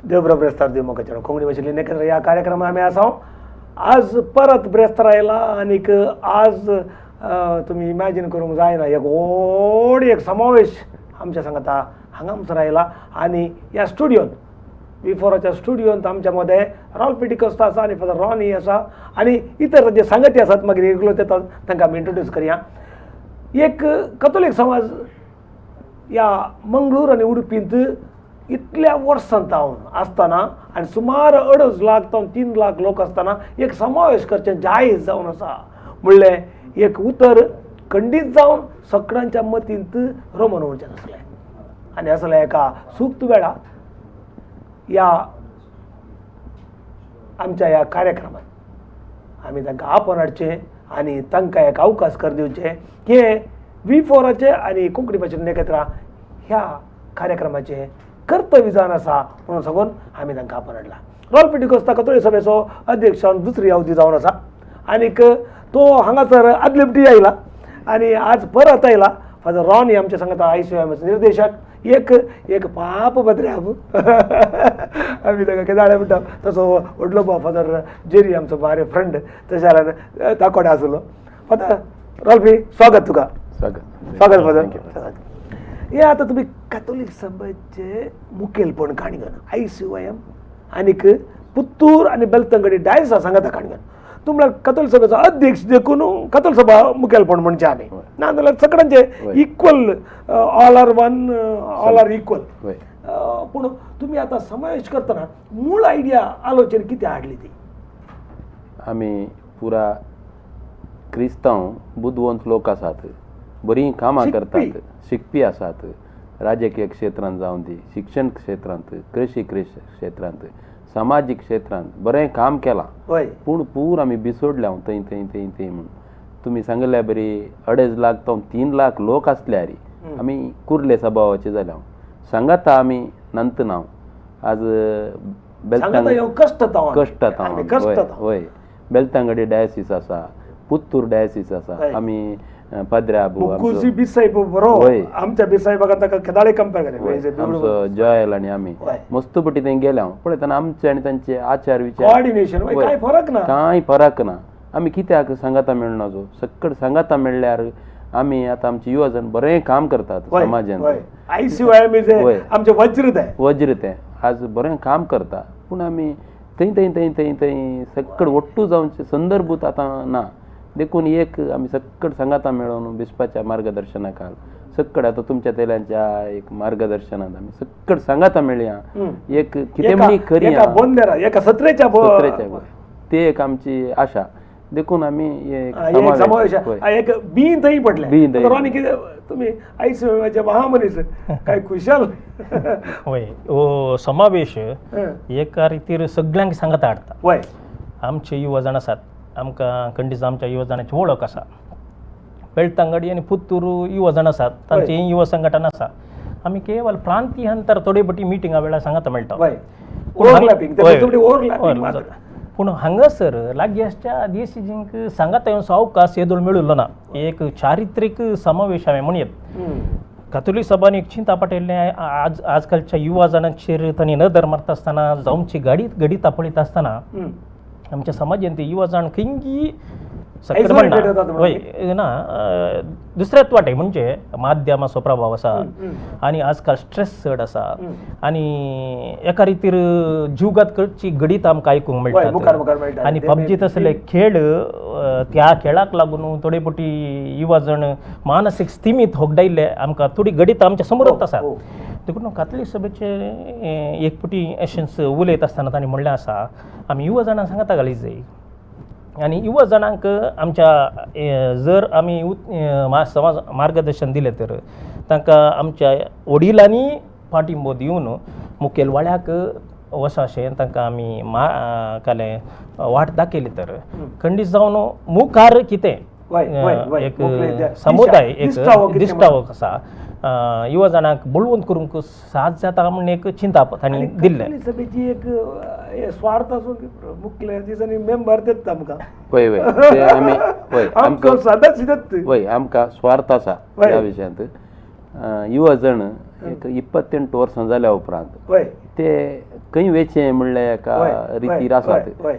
देवब्र ब्रेस्तार देव मोकाच्या कोंकणी भाषेतले नेकेंद्र या कार्यक्रमात आम्ही असाव आज परत ब्रेस्तारायला आणि आज तुम्ही इमॅजिन करूंक जायना एक व्हड एक समावेश आमच्या सांगता हांगामच राहिला आणि या स्टुडियोन बिफोराच्या स्टुडियोन आमच्या मध्ये राहुल पिटिकोस्ता आसा आणि फादर रॉनी आसा आणि इतर जे सांगती आसात मागीर रेग्युलर येतात तांकां आमी इंट्रोड्यूस करया. एक कथोलिक समाज या मंगळूर आणि उडुपींत इतल्या वर्सांत आसतना आणि सुमार 2.5 लाख ते 3 लाख लोक असताना एक समावेश करचें जायज जावन आसा म्हणलें एक उतर खंडीत जावन सगळ्यांच्या मतींत रोमन उरचें आसलें आनी असल्या एका सूक्त वेळार या आमच्या ह्या कार्यक्रमात आमी तांकां आपण हाडचें आनी तांकां एक अवकाश कर दिवचे की V4चे आनी कोंकणी भाशेन नेकेत्रा ह्या कार्यक्रमाचे कर्तव्य जावन आसा म्हणून सांगून आमी तांकां आपण हाडला. राहुल पिटिकोस्ता कथोलिक सभेचो अध्यक्ष दुसरी अवधी जावन आसा आनीक तो हांगासर आदलेपटी आयला आनी आज परत आयला. फादर रॉनी आमचे सांगता ICOMचे निर्देशक एक पाप बद्र्याब आमी ताका केदाळे म्हणटा तसो व्हडलो फादर जेरी आमचो बारे फ्रेंड तशें जाल्यार ताकोडे आसलो. फादर राहुल स्वागत तुका. स्वागत फादर. हे आता तुम्ही कॅथोलिक सभेचे मुखेलपण काणगन ICOM आनीक पुत्तूर आणि बेलतंगडी डायसा सांगता काणगन तुम्हाला कॅथोलिक सभेचो अध्यक्ष देखून कॅथोलिक सभा मुखेलपण म्हणचे आमी ना जाल्यार सगळ्यांचे equal all are one all are equal. पूण तुम्ही आता समावेश करतना मूळ आयडिया आलोचन कितें हाडली ती? आमी पुरा क्रिस्तांव बुद्धवंत लोक आसात, बरी कामां करतात, शिकपी आसात, राजकीय क्षेत्रांत जावन दी, शिक्षण क्षेत्रांत, कृषी क्षेत्रांत, सामाजीक क्षेत्रांत बरें काम केलां. पूण पूर आमी बिसोडल्या थंय थंय थंय थंय म्हणून तुमी सांगल्या बरी 2.5 लाख तो 3 लाख लोक आसल्यार आमी कुर्ले सभावाचे जाल्या सांगाता आमी नंत नांव आज वय बेलतांगडी डायसीस आसा, पुत्तूर डायसीस आसा, आमी पाद्र्याबू आमच्या केदाळे कंपेर आमचो जॉयल आनी आमी मस्तपटी थंय गेल्या पळयतना आमचे आनी तांचे आचार विचार कांय फरक ना. आमी कित्याक सांगाता मेळनाचो सक्कड सांगाता मेळ्ळ्यार आमी आतां आमचे युवजन बरें काम करतात समाजान. वज्र ते आज बरें काम करता पूण आमी थंय थंय थंय थंय थंय सक्कड ओट्टू जावचे संदर्भूत आतां ना. देखून एक आमी सक्कड सांगाता मेळोन बिस्पाच्या मार्गदर्शना खाल सक्कड आतां तुमच्या तेल्यांच्या एक मार्गदर्शनांत आमी सक्कड सांगाता मेळया एक कितें म्हणली खरी ते एक आमची आशा. देखून आमी एक बीन थंय पडले तुम्ही ICOMचे महामनीस काय खुशाल. होय समावेश एका रितीर सगळ्यांक सांगता हाडटा. होय आमचे युवजन आसात, आमकां खंडीत आमच्या युवजनाची वळख आसा. बेळतंगडी आनी पुत्तूर युवजन आसात, तांचे युवा संघटन आसा. आमी केवळ प्रांतीय अंतर थोडे बटी मिटिंगा वेळार सांगता मेळटा. पूण हांगासर लागींच्या DSCजींक सांगता येवचो अवकाश येदोळ मेळिल्लो ना. एक चारित्रीक समावेश हांवें म्हणयत. कॅथोलिक सभान एक चिंता पडयल्लें आजकालच्या युवा जनांचेर तांणी नदर मारता आसतना जावची घडीत पळयता आसतना आमच्या समाजांत युवा जाण खंयी ना दुसऱ्याच वाटे म्हणजे माध्यमाचो प्रभाव आसा आनी आजकाल स्ट्रेस चड आसा आनी एका रितीर जीवघात करची घडीत आमकां आयकूंक मेळटा. आनी PUBG तसले खेळ त्या खेळाक लागून थोडे पटी युवा जण मानसीक स्थिमीत होगडायल्ले आमकां थोडी घडीत आमच्या समोरच आसा. देखून कॅथोलिक सभेचे एक पटी एशन्स उलयत आसतना तांणी म्हणलें आसा आमी युवा जाणांक सांगता घाली जाय आनी युवा जाणांक आमच्या जर आमी समाज मार्गदर्शन दिलें तर तांकां आमच्या वडिलांनी पाठिंबो दिवन मुखेल वाड्याक वसाशेन तांकां आमी काले वाट दाखयली तर खंडीत जावन मुखार कितें एक समुदाय एक दिश्टावक आसा युवा जाणांक बळवंत करूंक साथ जाता म्हणून एक चिंता तांणी दिल्लें. सभेची एक स्वार्थ आसूं मुखेल दिसांनी मेंबर देता आमकां पळय ते आमी पळय आमकां सदांच पळय आमकां स्वार्थ आसा ह्या विशयांत. युवा जण एक 28 वर्सां जाल्या उपरांत ते खंय वेचे म्हणले एका होय, रितीर होय, आसात होय,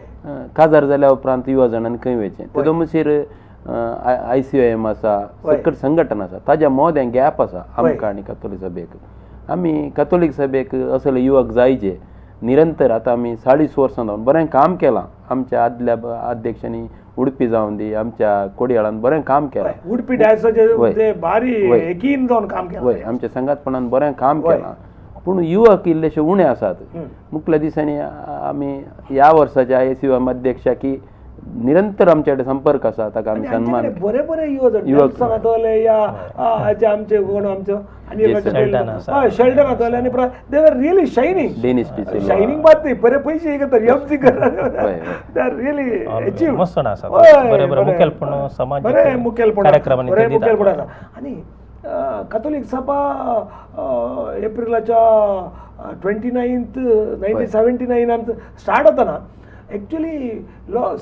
काजार जाल्या उपरांत युवा जाणांनी खंय वेचे तेदो मुशीर ICIM आसा सकट संघटना आसा ताज्या मोद्यान गॅप आसा आमकां आनी कॅथोलीक सभेक आमी कॅथोलीक सभेक असले युवक जायचे निरंतर आतां आमी 40 वर्सां जावन बरें काम केलां आमच्या आदल्या अध्यक्षांनी उडपी जावन दी आमच्या कोडयाळान बरें काम केलां उडपी डायसचे भारी एकीन जावन काम केलं वय आमच्या संघातपणान बरें काम केलां पूण युवक इल्लेशे उणे आसात मुखल्या दिसांनी आमी ह्या वर्साच्या ICIM अध्यक्षा की निरंतर आमचे कडेन संपर्क आसा ताका आमी सन्मान बरे बरे युवक नातवले या आमचे कोण आमचे आणि शेल्डन नातवले आणि दे were really shining Danish shining बात नाही बरे पैसे घेतात MC they are really achieve मस्त आसा बरे बरे मुखेलपण समाज बरे मुखेलपण कार्यक्रमांनी बरे मुखेलपण आसा आणि कॅथोलिक सभा एप्रिलाच्या 29th 1979 आमचं स्टार्ट होता ना ऍक्च्युली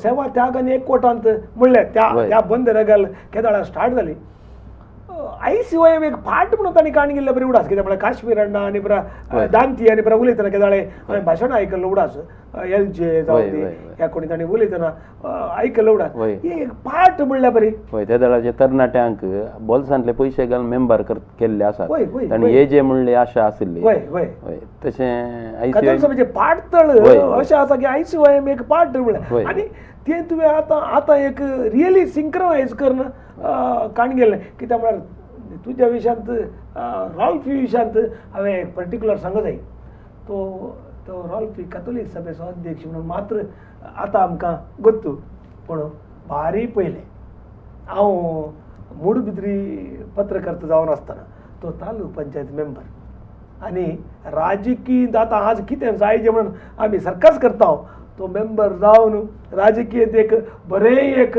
सेवा त्याग आणि एकवटांत म्हणले त्या बंद रगल केदाळा स्टार्ट जाली ICIM एक पार्ट म्हणून तांणी काण गेल्ले बरी उडास कित्याक म्हळ्यार काश्मीर हाडना आनी बरा दांती आनी बरा उलयतना केदाळे हांवें भाशण आयकल्लो उडास LJ जावं दी ह्या कोणी तांणी उलयतना आयकल्लो उडास एक पार्ट म्हणल्यार बरी हय त्या दळाचे तरणाट्यांक बोल्सांतले पयशे घालून मेंबर केल्ले आसात तांणी AJ म्हणले आशा आशिल्ली तशें कॅथोलीक सभेचे पाठतळ अशें आसा की ICIM एक पार्ट म्हणल्यार आनी ते तुवें आतां एक रियली सिंक्रनायज करून काण गेल्लें कित्याक म्हळ्यार तुज्या विशयांत रॉल्फी विशयांत हांवें एक पर्टिक्युलर सांगूंक जाय तो रॉल्फी कॅथोलीक सभेचो अध्यक्ष म्हणून मात्र आतां आमकां गोत्तू पूण भारी पयलें हांव मूडबिद्री पत्रकर्ता जावन आसतना तो तालूक पंचायत मेंबर आनी राजकीय आतां आज कितें जायजें म्हणून आमी सरकस करता तो मेंबर जावन राजकीय एक बरें एक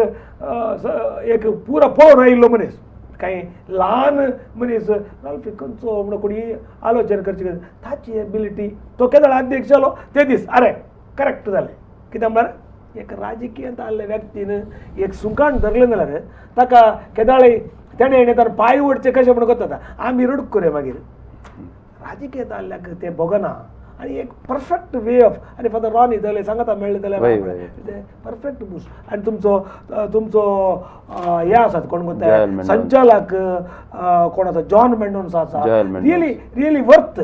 पुरो पळोवन आयिल्लो मनीस काही ल्हान मनीस राल्फी खंयचो म्हणून कोणी आलोचना करची ताची एबिलिटी तो केदाळ अध्यक्ष जालो ते दीस अरे करेक्ट जालें कित्याक म्हळ्यार एक राजकीयांत आसले व्यक्तीन एक सुकाण धरलें जाल्यार ताका केदाळे तेणें ताणें पांय ओडचे कशें म्हणून करता आमी रडूक करुया मागीर राजकीयांत आसल्याक तें बगना आणि एक परफेक्ट वे ऑफ आणि फादर रॉन इथले सांगता मेळ्ळे जाल्यार परफेक्ट बूस्ट आणि तुमचो हे आसात कोण कोणते संचालक कोण आसा जॉन मेंडोन्स आसा रियली वर्थ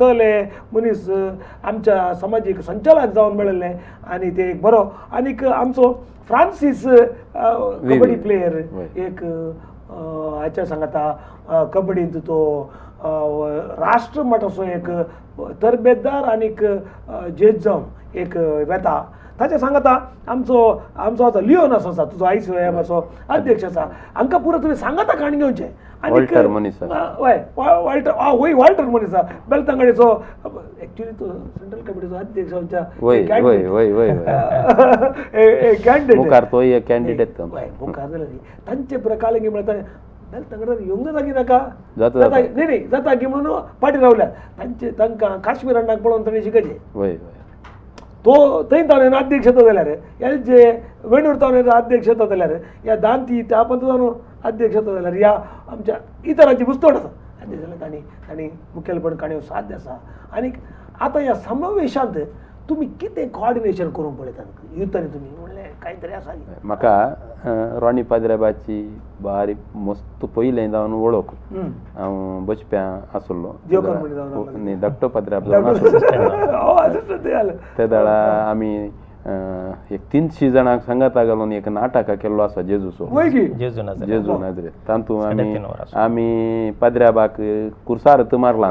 तले मनीस आमच्या सामाजीक संचालक जावन मेळिल्ले आणि ते एक बरो आनीक आमचो फ्रांसीस कबड्डी प्लेयर एक हाच्या सांगता कबड्डींत तो राष्ट्रमठ असो एक तरबेतदार आनीक जेज जावन एक वेता ताचे सांगता आमचो आतां लिओन आसा तुजो ICIM असो अध्यक्ष आसा हांकां पुरो तुवें सांगता काण घेवचें आनीक वॉल्टर मनीस आसा बेलतंगडेचो एक्चुअली तो सेंट्रल कमिटीचो अध्यक्ष आमच्या कॅन्डिडेट मुखार जालें तांचे प्रकारे म्हणटा बेलतंगडे येवंक जाता नाका नाही जाता की म्हणून पाटी रावल्यात तांकां काश्मीर हाडनाक पळोवन ताणें शिकयचें तो थंय ताणें अध्यक्ष येता जाल्यार LJ वेणूर ताणें अध्यक्ष येता जाल्यार ह्या दांती त्या पंत जावन अध्यक्ष येता जाल्यार ह्या आमच्या इतरांची बुस्तोड आसा आनी जाल्यार तांणी मुखेलपण काणयो साध्य आसा आनीक आतां ह्या समावेशांत तुमी कितें कोऑर्डिनेशन करूंक पळयता युथांनी तुमी म्हणलें कांय तरी आसा म्हाका रॉनी पाद्रेबाची भारी मस्त पयलें जावन वळख हांव बचप्या आसलो न्ही धाकटो पाद्रेब जावन आसलो त्या दाळा आमी एक 300 जाणांक सांगाता घालून एक नाटक केल्लो आसा जेजूचो जेजू नाजरेत तातूंत आमी पाद्र्याबाक कुर्सार मारला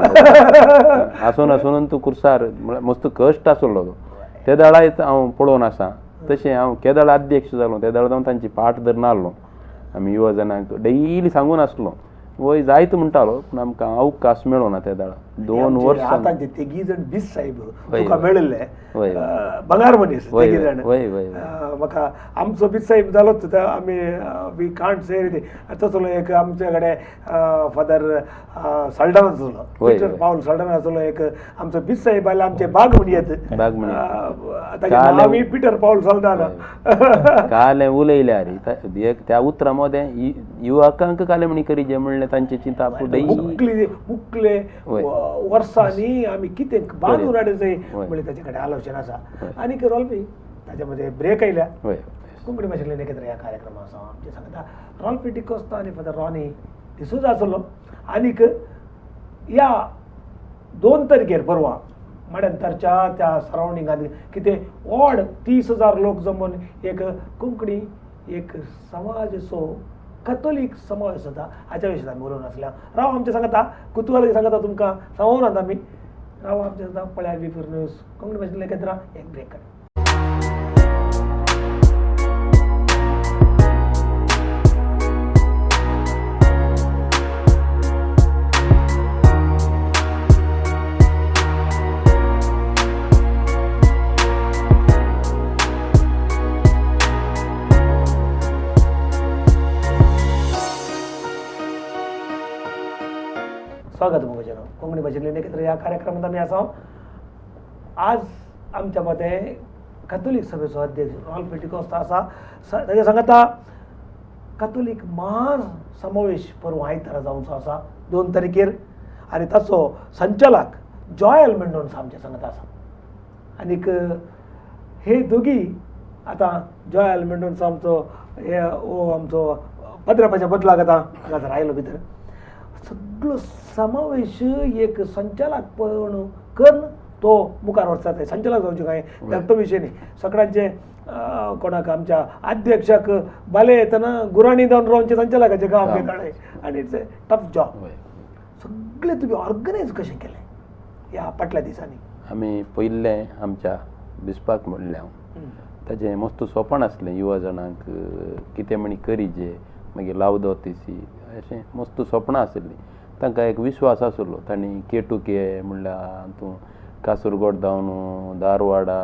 आसून तूं कुर्सार मस्त कश्ट आसलो त्या दाळा हांव पळोवन आसा तशें हांव केदाळ अध्यक्ष जालो त्या दाळा जावन तांची पाठ धरून आसलो आमी युवा जनांक डेली सांगून आसलो वय जायत म्हणटालो पूण आमकां अवकाश मेळो ना त्या दाळा 2 वर्सां आतांचे तिगी जाण बीस साहेब तुका मेळिल्ले बंगार मनीस तिगी जाण म्हाका आमचो बीस साहेब जालोच आमी वी कांट से तसलो एक आमचे कडेन फादर सल्डन आसलो पिटर पाऊल सल्डन आसलो एक आमचो बीस साहेब आयले आमचे बाग म्हणयेत आमी पिटर पाऊल सल्डन काले उलयल्या रे त्या उतरा मध्ये युवकांक काले म्हणी करी जे म्हणले तांचे चिंता मुखले वर्सांनी आमी कितें बांदून हाडचें होय. म्हणजे त्याच्याकडे आलोचना आसा होय. आनी रॉल्फी ताच्यामध्ये ब्रेक आयल्या होय कोंकणी भाशेंतल्यान एकत्र ह्या कार्यक्रमाक आसा आमचे सांगता रॉल्फी डिकोस्ता आनी फादर रॉनी डिसूजा आसलो आनीक ह्या 2 तारखेर परवा मड्यांतरच्या त्या सरावंडिंगांत कितें व्हड 30,000 लोक जमून एक कोंकणी एक समाज असो कॅथोलीक समावेश जाता हाच्या विशीं आमी उलोवन आसल्या राव आमचे सांगता कुतूहल सांगता तुमकां सांगून आमी राव आमचे सांगता पळया विफर न्यूज कोंकणी भाशेंतल्यान एकत्र एक ब्रेक कर स्वागत मुगोचेनो कोंकणी भाशेंतल्यान एकत्र ह्या कार्यक्रमांत आमी आसा आज आमच्या मते कॅथोलीक सभेचो अध्यक्ष रॉल्फ डिकोस्ता आसा ताचे सांगता कॅथोलीक महासमावेश परवा आयतारा जावचो आसा 2 तारखेर आनी ताचो संचालक जॉयल मेंडोन्स आमचे सांगता आसा आनीक हे दोगी आतां जॉयल मेंडोन्स आमचो हे आमचो पत्रापाच्या बदलाक आतां हांगासर आयलो भितर सगळो समावेश एक संचालकपण करून तो मुखार वचता संचालक जावचे कांय धाकटो विशय न्ही सगळ्यांचे कोणाक आमच्या अध्यक्षाक बाले येतना गुराणी जावन रावचे संचालकाचे काम घेताले आनी इट्स ए टफ जॉब सगळे तुमी ऑर्गनायज कशें केलें ह्या फाटल्या दिसांनी आमी पयले आमच्या बिस्पाक म्हणलें हांव ताजें मस्त सोपण आसलें युवा जाणांक कितें म्हणी करीजे मागीर लावदो तेसी अशें मस्त सोपणां आसलीं तांकां एक विश्वास आसलो तांणी के म्हणल्यार हातूं कासरगोड जावन धारवाडा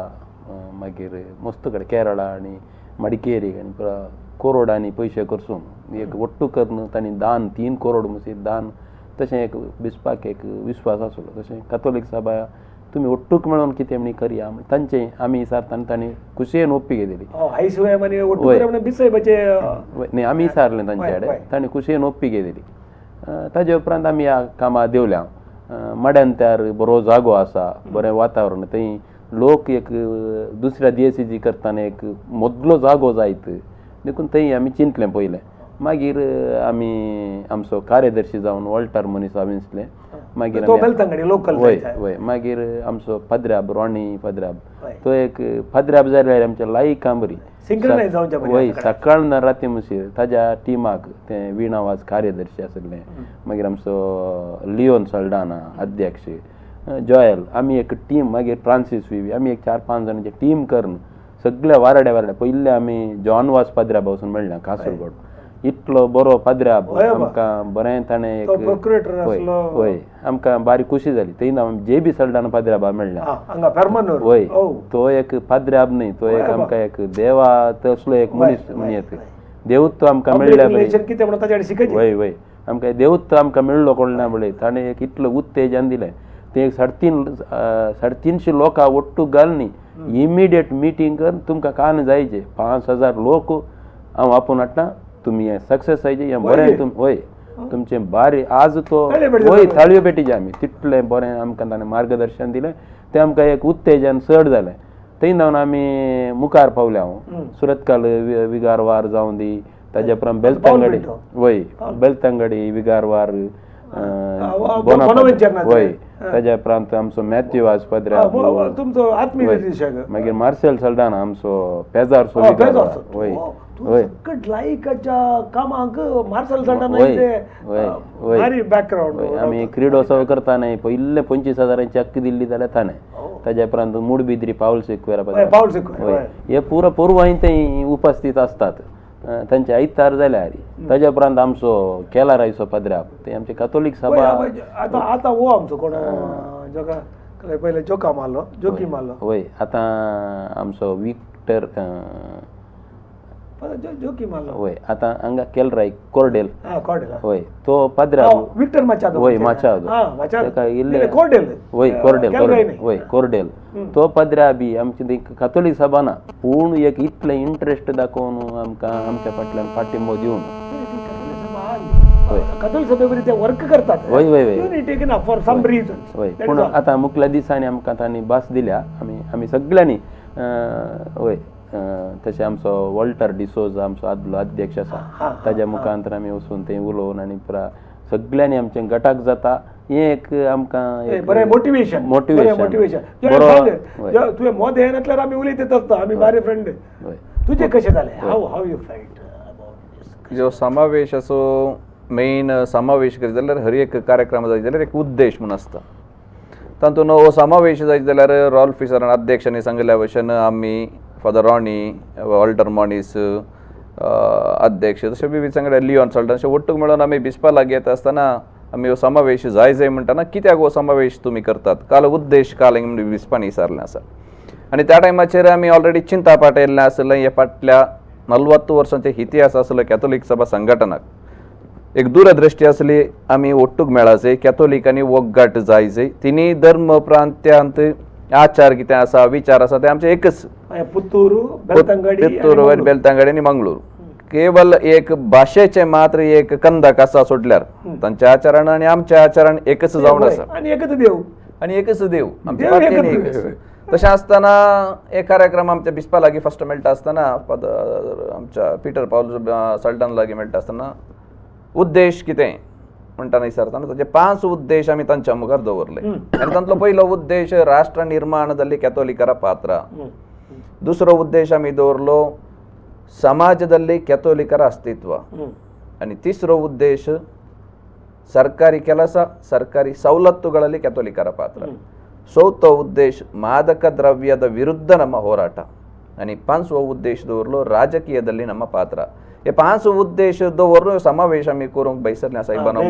मागीर मस्त कडेन केरळा आनी मडिकेरी आनी करोडांनी पयशे करसून एक वट्टू करून तांणी दान 3 करोड मशीद दान तशें एक बिस्पाक एक विश्वास आसलो तशें कॅथोलीक सभा तुमी ओट्टूक मेळोन कितें म्हणी करया तांचें आमी विचारतना तांणी खुशयेन ओप्पिगे दिली न्ही आमी विचारलें तांचे कडेन तांणी खुशयेन ओप्पिगे दिली ताजे उपरांत आमी ह्या कामां देवल्या मड्यांत्यार बरो जागो आसा बरें वातावरण थंय लोक एक दुसऱ्या दिएसीजी करतना एक मदलो जागो जायत देखून थंय आमी चिंतलें पयलें मागीर आमी आमचो कार्यदर्शी जावन वॉल्टर मनीस विंचलें मागीर वय मागीर आमचो फादराब रॉनी फादराब तो एक फादराब जाल्यार आमच्या लायक काम बरी वय सकाळ राती मुशीर ताज्या टिमाक ते विणावाज कार्यदर्शी आसले मागीर आमचो लिओन सल्डाना अध्यक्ष जॉयल आमी एक टीम मागीर फ्रांसीस विवी आमी एक 4-5 जाणांची टीम करून सगळ्या वारड्या पयले आमी जॉन वास फादराबा वचून मेळ्ळ्या कासरगोड इतलो बरो फादराब आमकां बरें ताणें एक वय आमकां बारीक खुशी जाली थंय जे बी सल्डाना फादराबा मेळ्ळ्या वय तो एक फादराब न्ही तो एक आमकां एक देवा तसलो एक मनीस म्हणयत देवत्व आमकां मेळ्ळ्या वय वय आमकां देवत्व आमकां मेळ्ळो कोणा म्हणले ताणें एक इतलो उत्तेजन दिलें ते एक 350 लोकां ओट्टूक घालनी इमिडिएट मिटींग करून तुमकां कान जायचे 5,000 लोक हांव आपूण हाडटा तुमी सक्सेस जायचे हें बरें तुम वय तुमचें बारी आज तो वय थाळयो पेटीचे आमी तितलें बरें आमकां ताणें मार्गदर्शन दिलें तें आमकां एक उत्तेजन चड जालें थंय जावन आमी मुखार पावले हांव सुरतकाल विगारवार जावं दी ताजे उपरांत बेलतंगडी वय बेलतंगडी विगारवार वय ताज्या उपरांत आमचो मॅथ्यू वाजपाद्रा मागीर मार्सेल सल्डाना आमचो पेजार वय वय आमी क्रीडोत्सव करता न्ही पयले 25,000 अक्क दिल्ली जाल्यार ताणें ताज्या उपरांत मूडबिद्री पावल सिक्वेरा हे पुरो पूर्व थंय उपस्थित आसतात तांचे आयतार जाल्यार ताज्या उपरांत आमचो केला रायसो पद्राब ते आमचे कॅथोलीक सभा आतां हो आमचो कोण पयले जोका मारलो जोकी मारलो वय आतां आमचो विक्टर जोकी मारलो वय आतां हांगा केलराय कोर्डेल वय तो पद्राब विक्टर माचादो वय माचादो ताका इल्ले वय कोर्डेल वय कोर्डेल तो पद्राबी आमची कॅथोलीक सभा ना पूण एक इतलें इंट्रस्ट दाखोवन आमकां आमच्या फाटल्यान पाठिंबो दिवन वय कथोलिक सभेवरी ते वर्क करतात why why why unity taken for some reason why पूण आतां मुखल्या दिसांनी आमकां तांणी भास दिल्या आमी सगळ्यांनी वय तशें आमचो वॉल्टर डिसोजा आमचो आदलो अध्यक्ष आसा ताज्या मुखांतर आमी वचून थंय उलोवन आनी पुरा सगळ्यांनी आमचें गटाक जाता हें एक आमकां बरें मोटिवेशन तुवें मोद हे नासल्यार आमी उलयत आसता आमी बारे फ्रेंड तुजें कशें जालें हाव यू फायट जो समावेश असो मेन समावेश करीत जाल्यार हर एक कार्यक्रम जायत जाल्यार एक उद्देश म्हूण आसता तातूंत हो समावेश जायत जाल्यार रॉल्फ फिशरान अध्यक्षांनी सांगल्या भशेन आमी फादर रॉनी वॉल्टर मॉनिस अध्यक्ष तशें विविध सांगले लिओन सल्टन अशें वट्टूक मेळून आमी बिस्पा लागीं येता आसतना आमी हो समावेश जाय म्हणटाना कित्याक हो समावेश तुमी करतात काल उद्देश काल म्हणून बिस्पानी विचारलें आसा आनी त्या टायमाचेर आमी ऑलरेडी चिंता पाटयल्लें आसलें हे फाटल्या 40 वर्सांचे इतिहास आसलो कॅथोलीक सभा संघटनाक एक दूरदृश्टी आसली आमी ओट्टूक मेळाचे कॅथोलिकांनी वगगाट जायचे तिनी धर्म प्रांत्यांत आचार कितें आसा विचार आसा ते आमचे एकच पुत्तूर बेलतांगडी आनी मंगळूर केवल एक भाशेचे मात्र एक कंदक आसा सोडल्यार तांच्या आचरण आनी आमच्या आचरण एकच जावन आसा आनी एकच देव आमच्या पार्टीन एकच तशें आसतना एक कार्यक्रम आमच्या बिस्पा लागीं फस्ट मेळटा आसतना आमच्या पिटर पाऊल सल्टन लागीं मेळटा आसतना उद्देश कितें म्हणटाना विचारतना ताचे 5 उद्देश आमी तांच्या मुखार दवरले आनी तांतलो पयलो उद्देश राष्ट्र निर्माणದಲ್ಲಿ कॅथोलिकर पात्र दुसरो उद्देश आमी दवरलो समाजದಲ್ಲಿ कॅथोलिकर अस्तित्व आनी तिसरो उद्देश ಸರ್ಕಾರಿ ಕೆಲಸ ಸರ್ಕಾರಿ ಸವಲತ್ತುಗಳಲ್ಲಿ ಕ್ಯಾಥೋಲಿಕರ ಪಾತ್ರ ಚೌಥೋ ಉದ್ದೇಶ ಮಾದಕ ದ್ರವ್ಯದ ವಿರುದ್ಧ ನಮ್ಮ ಹೋರಾಟ आणि 5वा उद्देश दवरलो राजकीयದಲ್ಲಿ ನಮ್ಮ पात्र हे 5 उद्देश दवरून समावेश आमी करूंक बैसरल्या साहेबांना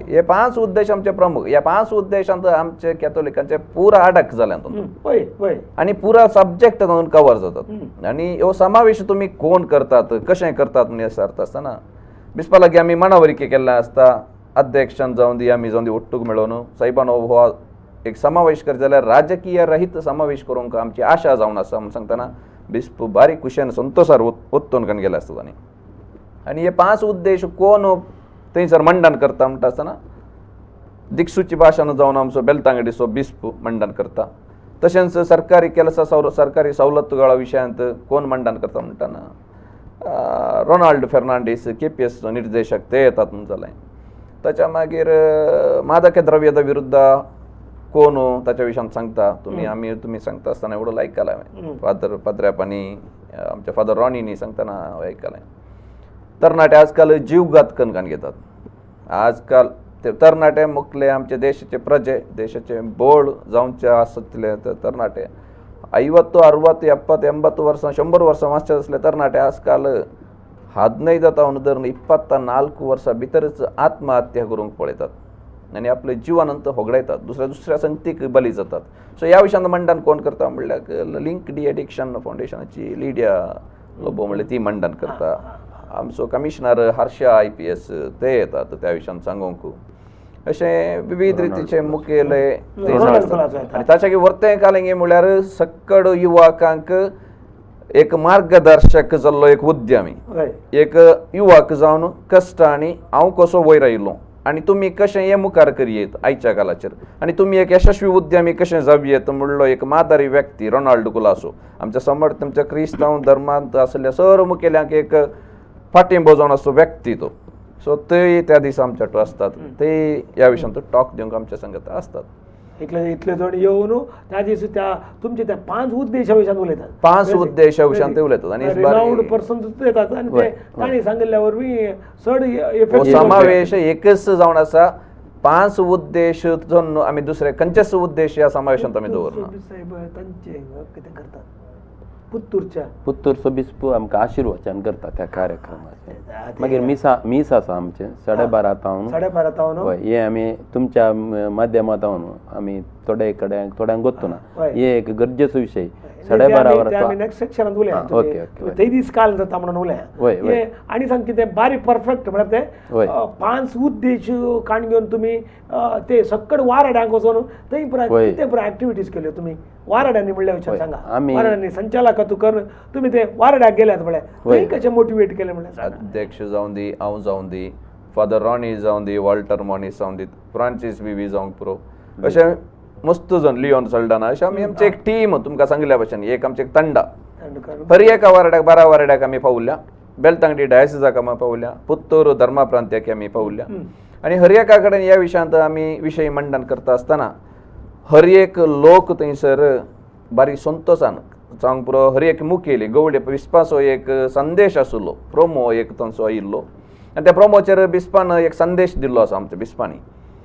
हे 5 उद्देश आमचे प्रमुख या 5 उद्देशांत आमचे कॅथोलिकांचे पुरा अडक जाल्यात आणि पुरा सब्जेक्ट तातूंत कवर जातात आणि हो समावेश तुम्ही कोण करतात कशें करतात म्हणजे विचारता आसतना बिस्पा लागीं आमी मानावरिके केल्लें आसता अध्यक्षान जावन दी आमी जावन दी ओट्टूक मेळोवन साहेबानो हो एक समावेश करता जाल्यार राजकीय रहित समावेश करूंक आमची आशा जावन आसा म्हण सांगतना बिस्प बारीक खुशेन संतोषार ओत्तून करून गेले आसता आनी हे 5 उद्देश कोण थंयसर मंडन करता म्हणटा आसतना दिक्सूची भाशान जावन आमचो बेलतांगडीचो बिस्प मंडन करता तशेंच सरकारी केल्सा सरकारी सवलतुಗಳ विशयांत कोण मंडन करता म्हणटाना रोनाल्ड फेर्नांडीस KPS निर्देशक ते येतात म्हणून जालें ताच्या मागीर मादक द्रव्याच्या विरुद्ध कोण ताच्या विशयान सांगता तुम्ही सांगता आसतना एवढं आयकलां हांवें पाद्र्यापानी आमच्या फादर रॉनीनी सांगतना आयकलां तरणाटे आजकाल जीवघात कणकान घेतात आजकाल ते तरणाटे मुखले आमचे देशाचे प्रजे देशाचे बोळ जावचे आसतले तरणाटे 50 60 70 80 वर्सां 100 वर्सां वाचचे असले तरणाटे आजकाल 15 तावन धरून 24 वर्सां भितरच आत्महत्या करूंक पळयतात आनी आपले जिवनांत होगडायतात दुसऱ्या संगतीक बली जातात सो ह्या विशयान मंडन कोण करता म्हणल्यार लिंक डी एडिक्शन फाउंडेशनाची लिडिया लोबो म्हणल्यार ती मंडन करता आमचो कमिशनर हर्षा IPS ते येतात त्या विशयान सांगूंक अशें विविध रितीचे मुखेल आनी ताचे वर्तें कालेंगे म्हळ्यार सक्कड युवकांक एक मार्गदर्शक जाल्लो एक उद्यमी एक युवक जावन कश्ट आनी हांव कसो वयर आयिल्लो आनी तुमी कशें हें मुखार करयेत आयच्या कालाचेर आनी तुमी एक यशस्वी उद्यमी कशें जावयेत म्हणलो एक मादारी व्यक्ती रोनाल्ड कुलासो आमच्या समोर तुमच्या क्रिस्तांव धर्मांत आसलेल्या सर्व मुखेल्यांक एक फाटींबो जावन असो व्यक्ती तो सो ते त्या दिसा आमच्या आसतात ते ह्या विशयान टॉक दिवंक आमच्या संगत आसतात इतले जण येवन त्या दिसा त्या तुमचे त्या 5 उद्देशा विशयान उलयतात 5 उद्देशा विशयान ते उलयतात आनी रिनाउंड पर्सन येतात आनी ते तांणी सांगिल्ल्या वरवीं चड समावेश एकच जावन आसा 5 उद्देश आमी दुसरे खंयचेच उद्देश ह्या समावेशांत आमी दवरना साहेब तांचे कितें करतात पुत्तूरचो बिस्प आमकां आशिर्वचन करता त्या कार्यक्रमाचें मागीर मीस आसा आमचें 12:30 तावन हय हे आमी तुमच्या माध्यमांतल्यान आमी थोड्यांक गोत्तुना हे एक गरजेचो विशय 12:30 वरां नेक्स्ट सेक्शनांत उलया ते दीस काल जाता म्हणून उलया आनी सांग कितें बारीक परफेक्ट म्हळ्यार ते 5 उद्देश काण घेवन तुमी ते सक्कड वाराड्यांक वचून थंय कितें पुरो एक्टिविटीज केल्यो तुमी वाराड्यांनी म्हणल्या विचार सांगा वाराड्यांनी संचालक तुमी ते वाराड्याक गेल्यात म्हळ्यार थंय कशें मोटिवेट केलें म्हळ्यार अध्यक्ष जावन दी हांव जावन दी फादर रॉनी जावन दी, वॉल्टर मॉनिस जावन दी, फ्रांसीस विवी जावंक पुरो, अशे मस्त जण, लिओन सल्डाना, अशें आमी आमची एक टीम तुमकां सांगल्या भशेन एक आमची एक तंडा हर एका वार्डाक 12 वार्डाक आमी पावल्या, बेलतांगडी डायसिसाक आमी पावल्या, पुत्तूर धर्मा प्रांत्याक आमी पावल्या आनी हर एका कडेन ह्या विशयांत आमी विशय मंडन करता आसतना हर एक लोक थंयसर बारी संतोशान जावंक पुरो, हर एक मुखेली गवडे बिस्पाचो एक संदेश आसलो, प्रोमो एक तांचो आयिल्लो आनी त्या प्रोमोचेर बिस्पान एक संदेश दिल्लो आसा आमच्या बिस्पांनी,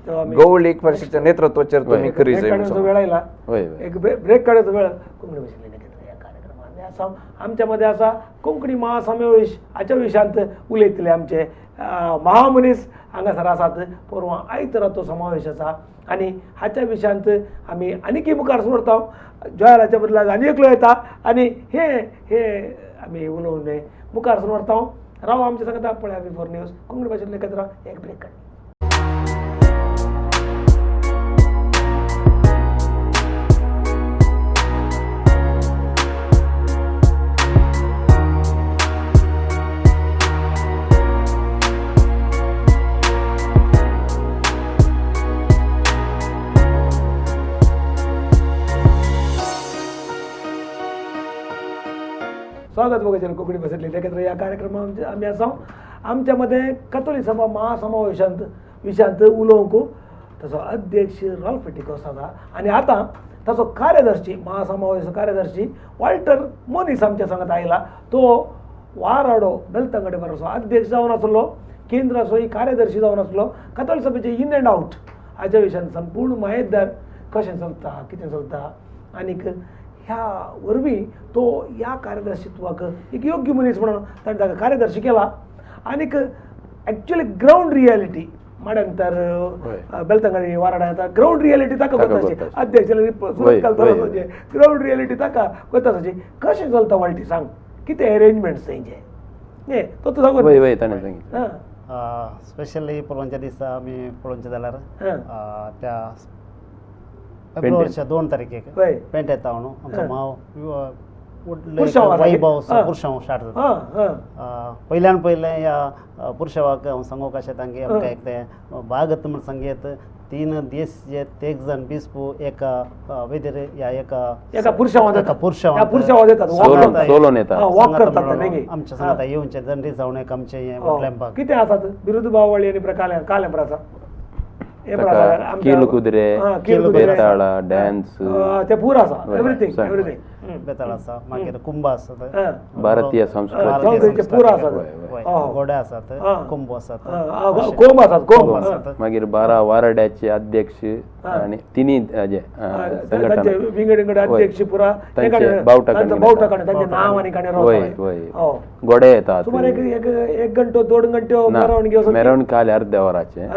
गवळीक परिषदेच्या नेतृत्वाचेर तुम्ही खरी जाय म्हणून. वेळ आयला, होय एक ब्रेक काढायचा वेळ. कोंकणी भाषेतले नखेत्र या कार्यक्रमात असा आमच्या मध्ये असा कोंकणी महासमावेश हाच्या विशयांत उलयतले आमचे महामनीस हांगासर आसात. परवा आयतरा तो समावेश आसा आनी हाच्या विशयांत आमी आनीकय मुखार सरता. जयालाच्या बदलाक आनी एकलो येता आनी हे हे आमी उलोवन मुखार सरता. राव आमच्या सांगता पळया बिफोर न्यूज कोंकणी भाषेतले नखेत्र एक ब्रेक काड. स्वागत बघायचं कोकणी भाषेतले एकत्र या कार्यक्रमात आम्ही आसा. आमच्यामध्ये कथोलिक सभा महासमावेशांत विशयांत उलोवंक ताचो अध्यक्ष रॉल्फ टिकोस आसा आनी आतां ताचो कार्यदर्शी महासमावेश कार्यदर्शी वॉल्टर मोनीस आमच्या सांगत आयला. तो वाराडो बेलतंगडे बरोसो अध्यक्ष जावन आसलो, केंद्राचोय कार्यदर्शी जावन आसलो. कथोलिक सभेचे इन एंड आउट हाच्या विशयान संपूर्ण माहितदार कशें चलता कितें चलता आनीक ह्या वरवीं तो ह्या कार्यदर्शित्वाक एक योग्य मनीस म्हणून ताणें ताका कार्यदर्शी केला. आनीक एक्चुअली ग्राउंड रियलिटी म्हळ्यार बेलतंगडी वाराडा ग्राउंड रियलिटी ताका कोताची अध्यक्षाला सुरत घालता ग्राउंड रियलिटी ताका कोताची कशें चलता वालटी सांग कितें अरेंजमेंट्स तेंचे न्ही तो तूं सांगून वय ताणें सांगितलें. स्पेशली पळोवच्या दिसा आमी पळोवचें जाल्यार त्या फेब्रुवारीच्या 2 तारखेक पेंट येता न्हू आमचो माव वैभव पुरशांव स्टार्ट जाता. पयल्यान पयलें ह्या पुरशावाक हांव सांगूंक अशें तांगे आमकां एक तें भागत म्हण संगीत 3 दीस जे तेग जण बिस्पू एका वेदेर ह्या एका पुरशांव आमच्या सांगता येवचे जंडी जावन एक आमचें हें लॅम्पाक कितें आसात विरुद्ध बावळी आनी कालेंबर आसा. कील कुदिरे, बेताळा, डॅन्स ते पूर आसा एवरीथिंग बेताळ आसा, मागीर कुंभ आसात, भारतीय संस्कृती पूर आसात, घोडे आसात, कुंभ आसात, कोंब आसात, मागीर 12 वार्डाचे अध्यक्ष आनी तिनी संघटना विंगड अध्यक्ष पुरा बावटा तांचे नांव आनी घोडे येतात. सुमार एक घंटो 2 घंटो मेरवणूक आले अर्ध्या वराचे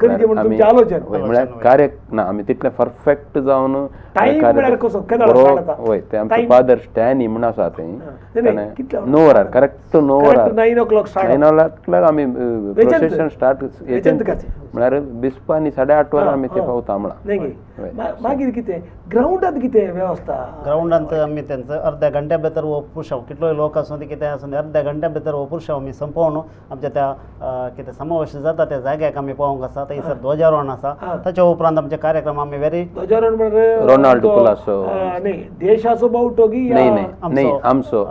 खरेदी म्हणून तुमचे आलोचन म्हळ्यार कार्य ना आमी तितले परफेक्ट जावन वय ते आमचे फादर स्टॅनी म्हण आसा थंय 9 वरार करेक्ट 9 वरार 9 o'clock आमी प्रोसेशन स्टार्ट म्हळ्यार बिस्पानी 8:30 वरार आमी ते पावता म्हणा. मागीर कितें ग्राउंडांत कितें वेवस्था ग्राउंडांत आमी तेंचो अर्ध्या घंट्या भितर हो पुरशांव कितलोय लोक आसूं ती कितें आसूं अर्ध्या घंट्या भितर हो पुरशांव आमी संपोवन आमच्या त्या कितें समावेश जाता त्या जाग्याक आमी पावोंक आसा. थंयसर ध्वजारोहण आसा. ताच्या उपरांत आमचे कार्यक्रम आमी वेरी ध्वजारोहण रोनाल्ड कुलासो न्ही देशाचो बावटो की नाही आमचो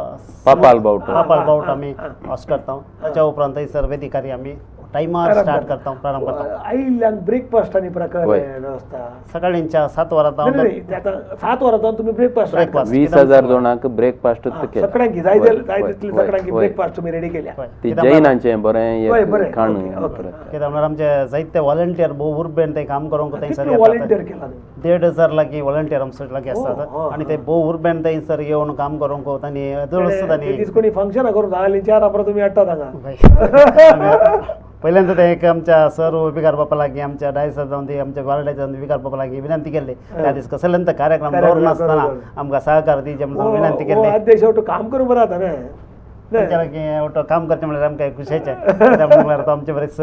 पापाल बावटो आमी हॉस्ट करता. ताच्या उपरांत थंयसर वेदिकारी आमी टायमार स्टार्ट करता प्रारंभ करता. आयिल्ल्यांक ब्रेकफास्ट आनी प्रकार वेवस्था सकाळींच्या 7 वरां 7 वरां तुमी ब्रेकफास्ट 20,000 जाणांक ब्रेकफास्ट केला. सगळ्यांकी जाय तितले सगळ्यांकी ब्रेकफास्ट तुमी रेडी केल्या. ती जैनांचें बरें खाण कित्याक म्हळ्यार आमचे जायते व्हॉलंटियर भोव उर्बेन ते काम करूंक थंयसर व्हॉलंटियर केला 1,500 लागीं व्हॉलंटियर आमचे लागीं आसतात आनी ते भोव उर्बेन थंयसर येवन काम करूंक तांणी कोणी फंक्शनां करून जाली 4 वरां तुमी हाडटात हांगा. पहिल्यांदा ते एक आमच्या सर विकार बापा लागीं आमच्या डायसर जावन ती आमच्या वार्डाच्या विकार बापा लागीं विनंती केली त्या दीस कसल्यांत कार्यक्रम दवरनासतना आमकां सहकार दिवचे म्हणून विनंती केली. अध्यक्ष काम करून बरं आता न्ही तांच्या लागीं काम करचें म्हळ्यार आमकां खुशेचें म्हळ्यार तो आमचे बरेच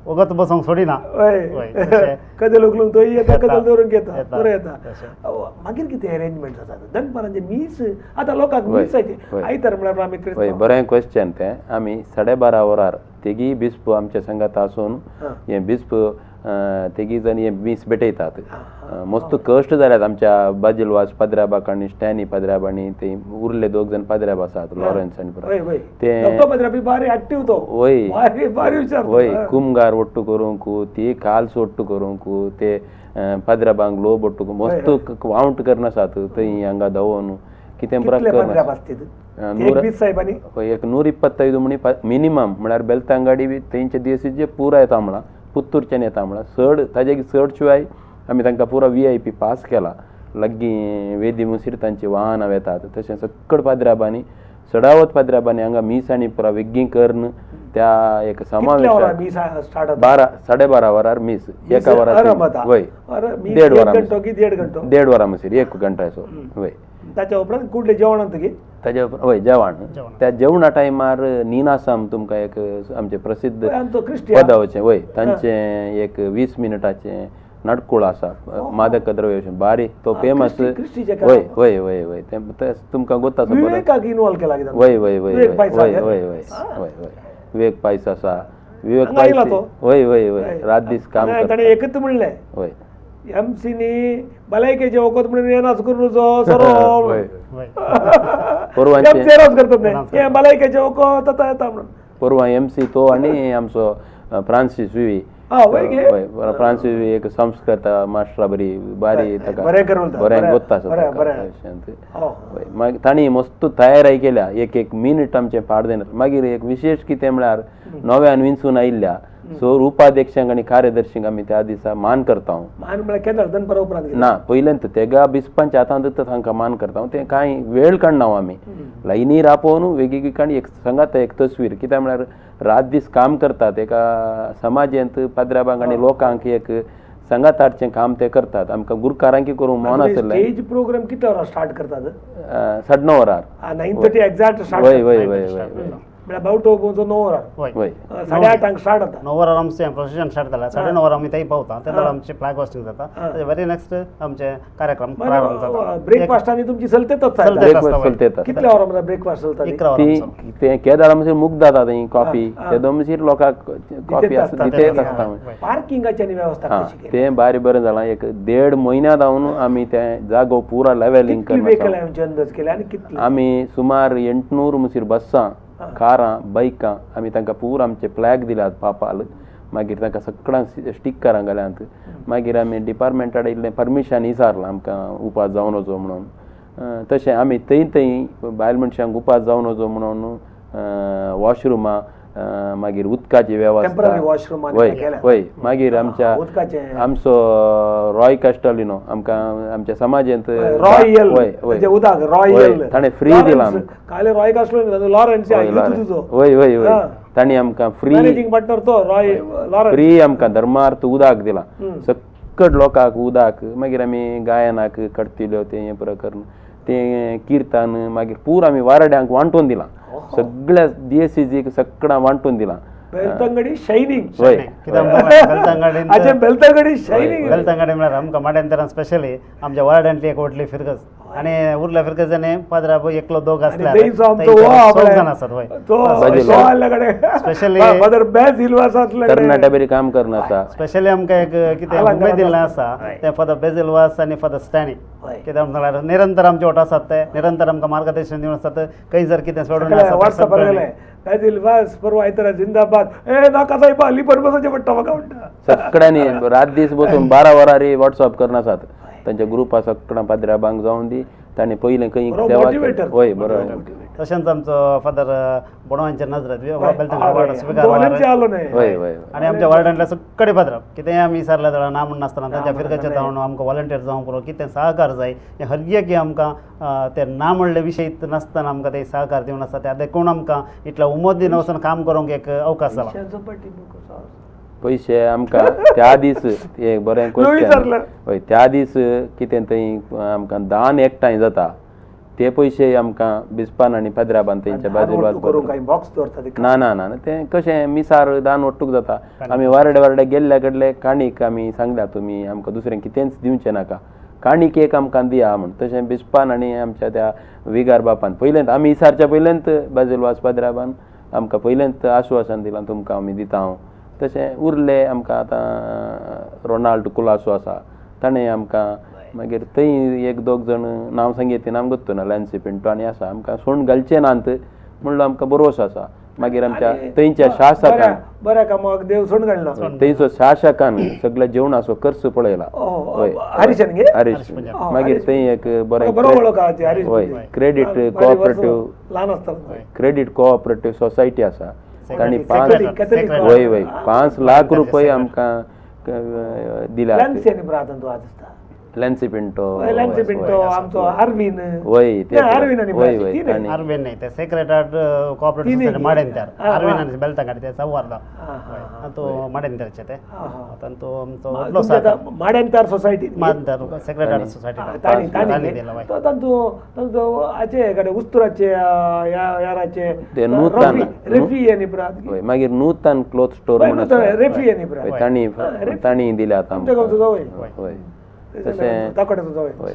वगत बसोंक सोडिना. कदे लोक थंय येता कदल दवरून घेता बरें येता. मागीर कितें अरेंजमेंट जाता दनपारांचे मीस आतां लोकांक मीस जायते आयतार म्हळ्यार आमी बरें क्वेश्चन तें आमी 12:30 वरार तेगी बिस्प आमच्या संघात आसून हे बिस्प तेगी जण हे मीस भेटयतात मस्त कश्ट जाल्यात आमच्या बाजिलवास पद्राबाक आनी स्टॅनी पद्राब आनी ते उरले दोग जण पद्राब आसात लॉरेन्स आनी ते बारी ऍक्टिव्ह तो वय बारी विचार वय कुमगार ಒಟ್ಟು करूंक ती काल्स ಒಟ್ಟು करूंक ते पद्राबांक लोब ಒಟ್ಟು मस्त वाउंट करना आसात थंय हांगा धांवन कितें एक 125 म्हणी मिनिमम म्हळ्यार बेलतांगाडी बी तेंचे देसीचे पुरा येता म्हणा पुत्तूरच्यान येता म्हणा चड ताजे चड शिवाय आमी तांकां पुरा VIP पास केला लग्गी वेदी मुसीर तांची वाहनां येतात तशें सक्कड पद्राबांनी सडावत पद्राबांनी हांगा मीस आनी पुरा वेग्गी कर्ण त्या एक समावेश 12:30 वरार मीस एका वरार वय 1.5 वरां मुसीर 1 घंटा असो वय ताच्या उपरांत कुडले जेवण म्हणटकीर ताच्या वय जेवण त्या जेवणा टायमार निनासाम तुमकां एक आमचे प्रसिद्ध पदावचे वय तांचे एक 20 मिनटाचे नाटकुळ आसा मादक द्रव्य बारी तो फेमस वय वय वय वय तुमकां गोता वय why why why why why वय विवेक पायस आसा विवेक पायस वय वय वय रात दीस काम करता एकच म्हणलें वय MC नी भलायकेचे वखद म्हणून येनाच करून सरो करतात भलायकेचे वखद आता येता म्हणून परवा MC तो आनी आमचो फ्रांसीस विवी फ्रांसीस विवी एक संस्कृत मास्टर बरी बारी बरें गोत्ता मागीर तांणी मस्त तयारी केल्या एक मिनिट आमचे पाड देणार मागीर एक विशेष कितें म्हळ्यार नव्यान विंचून आयिल्ल्या सो उपाध्यक्षांक आनी कार्यदर्शींक आमी त्या दिसा मान करता ना पयल्यान तेगा बिस्पांच्या हातांत तांकां मान करता ते कांय वेळ काडना आमी लायनी रापोवन वेगवेगळी काणी एक सांगात एक तस्वीर कित्याक म्हळ्यार रात दीस काम करतात एका समाजांत पद्राबांक आनी लोकांक एक संगात हाडचें काम ते करतात आमकां गुरकारांकी करूंक मन आसलें स्टेज प्रोग्राम कितल्या वरां स्टार्ट करतात 9:30 वरार 9:30 एक्झॅक्ट स्टार्ट वय वय वय वय about 9 वरां 8:30 स्टार्ट जाता 9 वरार आमचें प्रोसेशन स्टार्ट जाता 9:30 वरार आमी थंय पावता त्या वेळार आमचें फ्लॅग होस्टिंग जाता ताचे वेरी नेक्स्ट आमचे कार्यक्रम प्रारंभ जाता ब्रेकफास्ट आनी तुमची चलतेतच कितल्या वरां म्हणल्यार ब्रेकफास्ट चलता 11 वरां ते केदार म्हणजे मुग जाता थंय कॉफी ते दोमशीर लोकांक कॉफी दितेच आसता पार्किंगाची आनी वेवस्था कशी ते बारी बरें जालां एक 1.5 म्हयन्या जावन आमी ते जागो पुरा लेवलिंग केला आमी सुमार 800 मुसीर बसां कारां बायकां आमी तांकां पुरा आमचे फ्लॅग दिल्यात पापाल मागीर तांकां सगळ्यांक स्टिकरां घाल्यात मागीर आमी डिपार्टमेंटाड इल्लें परमिशन विचारलां आमकां उपास जावन वचो म्हणून तशें आमी थंय बायल मनशांक उपास जावन वचो म्हणून वॉशरुमां मागीर उदकाची वेवस्था वय मागीर आमचो रॉय कास्टलिनो आमकां आमच्या समाजांत ताणें फ्री दिलां वय वय वय तांणी आमकां फ्री आमकां धर्मार्थ उदक दिलां सकट लोकांक उदक मागीर आमी गायनाक कडतिल्यो ते हें पुरो करून ते किर्तन मागीर पूर आमी वारड्यांक वांटून दिलां सगळ्या DSCजीक सगळ्यांक वांटून दिलां बेलतंगडी शायनिंग बेलतंगडी म्हळ्यार आमकां माड्यांतरान स्पेशली आमच्या वार्डांतली एक व्हडली फिरगस आनी उरल्या फिरगजांनी पदराब एकलो दोग आसल्यार जाण आसात स्पेशली कर्नाटक बरी काम करना आसा स्पेशली आमकां एक कितें उमेद दिल्लें आसा तें फॉर द बेजिलवास आनी फॉर द स्टॅनी कित्याक म्हळ्यार निरंतर आमचे वोट आसात ते निरंतर आमकां मार्गदर्शन दिवन आसात खंय जर कितें सोडून परवा आयतारा जिंदाबाद नाका साहेब लिपट बसोवचें पडटा म्हाका म्हणटा सगळ्यांनी रात दीस बसून 12 वरांनी व्हॉट्सअप करना आसात तांच्या ग्रुपा सगळ्यां पद्राबांक जावन दी तांणी पयलें खंय सेवा वय बरोबर तशेंच आमचो फादर बोडवांचे नजरत आनी आमच्या वार्डांतल्या सगळे पदराब कितेंय आमी विचारल्या जाल्यार ना म्हण नासतना तांच्या फिरगेचे जावन आमकां वॉलंटियर जावंक पुरो कितें सहकार जाय हें हर एक आमकां ते ना म्हणले विशय नासतना आमकां ते सहकार दिवन आसा ते देखून आमकां इतल्या उमोद दिन वचून काम करूंक एक अवकाश जाला पयशे आमकां त्या दीस एक बरें क्वेश्चन हय त्या दीस कितें थंय आमकां दान एकठांय जाता ते पयशे आमकां बिस्पान आनी पद्राबान तेंच्या बाजूला ना ना ना तें कशें मिसार दान ओट्टूक जाता आमी वारडे गेल्ल्या कडले काणीक आमी सांगल्या तुमी आमकां दुसरें कितेंच दिवचें नाका काणीक एक आमकां दिया म्हण तशें बिस्पान आनी आमच्या त्या विगार बापान पयलेंत आमी इसारच्या पयलेंत बाजिलवास पद्राबान आमकां पयलेंच आश्वासन दिलां तुमकां आमी दिता तशें उरले आमकां आतां रोनाल्ड कुलासो आसा ताणें आमकां मागीर थंय एक दोग जण नांव सांगितलें आमकां गोत्तो लॅन्सी पिंटो आनी आसा आमकां सोडून घालचें नात म्हणलो आमकां बरोस आसा मागीर आमच्या थंयच्या शासकान बऱ्या कामाक देव सोडून घालना थंयचो शासकान सगळ्या जेवणाचो खर्च पळयला हरीशन गे हरीश मागीर थंय एक बरो वळख आहा ती हरीश हय क्रेडीट कोऑपरेटिव्ह ल्हान आसता क्रेडीट कोऑपरेटिव्ह सोसायटी आसा तांणी Catholic. वय 5 लाख रुपये आमकां दिल्या लॅन्सी आनी ब्रातन तूं आज आसता लॅन्सी पिंटो लॅन्सी पिंटो आमचो आर्विन वय ते आर्विन आनी वय ब्रातन वय तीन तांणी आर्वेन नाही ते सेक्रेटार्ट कोऑपरेटिव्ह तिन्ही सोसायटी माडेन त्यार हा, हा. आर्वेन आनी बेल्टांगाडी ते सवारला तो माडेन त्यारचे ते आता तो आमचो उरलो सात माड्यांतार सोसायटी माडेन सेक्रेटार्ट सोसायटी ताणी ताणी दिला तो तांतू हाचे कडेन उस्तुराचे याराचे ते नूतन रेफी आनी ब्रात वय मागीर नूतन क्लोथ स्टोर म्हणून आसा रेफी आनी ब्रात वय तांणी दिल्यात आमच्या गांवचो आमकां जावय वय तशें ताकडेचो जावय वय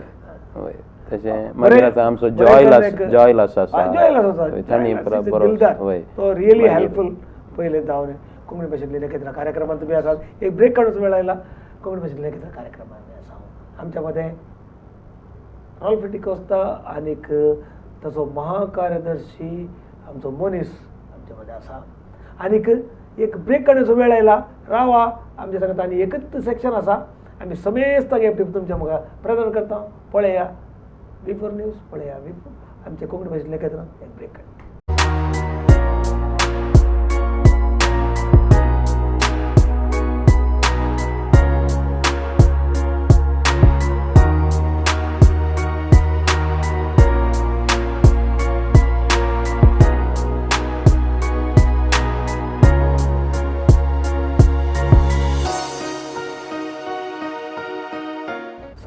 वय तशें मागीर आतां आमचो जॉयल आसा वय, तांणी बरो वय तो रियली हेल्पफुल पहिले जावन कोंकणी भाशेंतले नखेत्रा कार्यक्रमांत बी आसात एक ब्रेक काडूच वेळ आयला कोंकणी भाशेंतले नखेत्रा कार्यक्रमांत बी आसा आमच्या मध्ये रॉल्फ डिकोस्ता आनीक ताचो महाकार्यदर्शी आमचो मनीस आमच्या मध्ये आसा आनीक एक ब्रेक काडूचो वेळ आयला रावा आमच्या सांगता आनी एकच सेक्शन आसा आमी समेस्त गिफ्ट तुमच्या म्हाका प्रदान करता पळया V4 न्यूज पळया V4 आमचे कोंकणी भाशेंतले नखेत्रा एक ब्रेक काड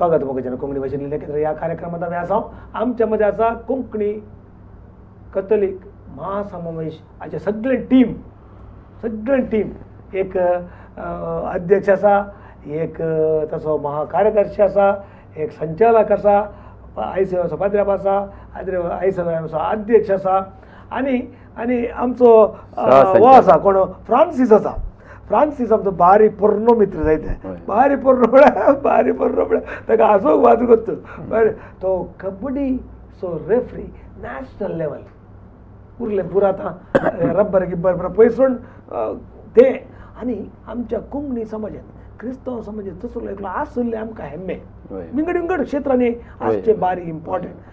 स्वागत मोगेजन कोंकणी भाशेंतले नखेत्रा ह्या कार्यक्रमांत आमी आसा आमच्या मध्ये आसा कोंकणी कॅथोलीक महासमावेश हाचे सगळे टीम एक अध्यक्ष आसा एक ताचो महाकार्यदर्शी आसा एक संचालक आसा आई सेवा पाद्र्याप आसा आई सेवा अध्यक्ष आसा आनी आमचो हो आसा कोण फ्रांसीस आसा फ्रांसीस आमचो भारी पोरणो मित्र जायते भारी पोरणो म्हळ्यार ताका हांसोंक वाज करता बरें तो kabaddi so referee national level उरले पुरो आतां रब्बर गिब्बर पयसून ते आनी आमच्या कोंकणी समाजांत क्रिस्तांव समाजांत तसलो एकलो आसले आमकां हेम्मे विंगड क्षेत्रांनी आसचे बारी इम्पॉर्टंट